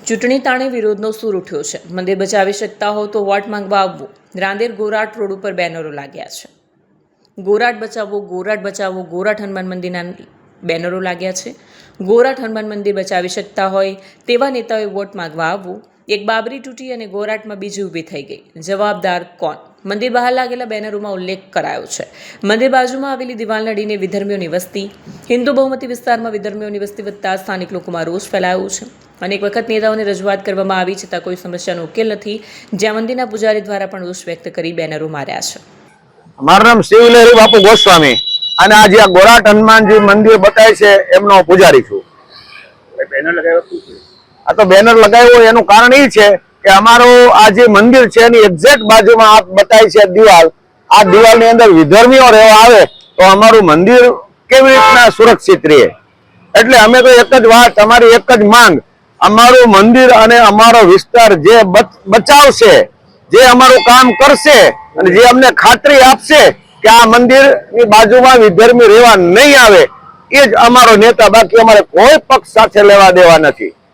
ચૂંટણી તાણે વિરોધનો સૂર ઉઠ્યો છે। મંદિર બચાવી શકતા હો તો વોટ માંગવા આવવું। રાંદેર ગોરાટ રોડ ઉપર બેનરો લાગ્યા છે। ગોરાટ બચાવો, ગોરાટ બચાવો, ગોરાટ હનુમાન મંદિરના બેનરો લાગ્યા છે। ગોરાટ હનુમાન મંદિર બચાવી શકતા હોય તેવા નેતાઓએ વોટ માંગવા આવવું। એક બાબરી તૂટી અને ગોરાટમાં બીજી ઊભી થઈ ગઈ। જવાબદાર કોણ? મંદિર બહાર લાગેલા બેનરોમાં ઉલ્લેખ કરાયો છે। મંદિર બાજુમાં આવેલી દિવાલને અડીને વિધર્મીઓની વસ્તી। હિન્દુ બહુમતી વિસ્તારમાં વિધર્મીઓની વસ્તી વધતા સ્થાનિક લોકોમાં રોષ ફેલાયો છે। અનેક વખત નેતાઓને રજૂઆત કરવામાં આવી છતાં કોઈ સમસ્યાનો ઉકેલ નથી। જ્યાં મંદિરના પૂજારી દ્વારા પણ રોષ વ્યક્ત કરી બેનરો માર્યા છે। મારું નામ શિવલહેરી બાપુ ગોસ્વામી અને આજે આ ગોરાટ હનુમાનજી મંદિર બતાય છે એમનો પૂજારી છું। આ તો બેનર લગાવ્યું એનું કારણ એ છે કે અમારું આ જે મંદિર છે એની એક્ઝેક્ટ બાજુમાં આ બતાય છે દિવાલ। આ દિવાલની અંદર વિધર્મીઓ રહેવા આવે તો અમારું મંદિર કેવી રીતના સુરક્ષિત રહે। એટલે અમે તો એક જ વાત, અમારી એક જ માંગ, અમારું મંદિર અને અમારો વિસ્તાર જે બચાવશે, જે અમારું કામ કરશે અને જે અમને ખાતરી આપશે કે આ મંદિરની બાજુમાં વિધર્મી રહેવા નહીં આવે, એ જ અમારો નેતા। બાકી અમારે કોઈ પક્ષ સાથે લેવા દેવા નથી।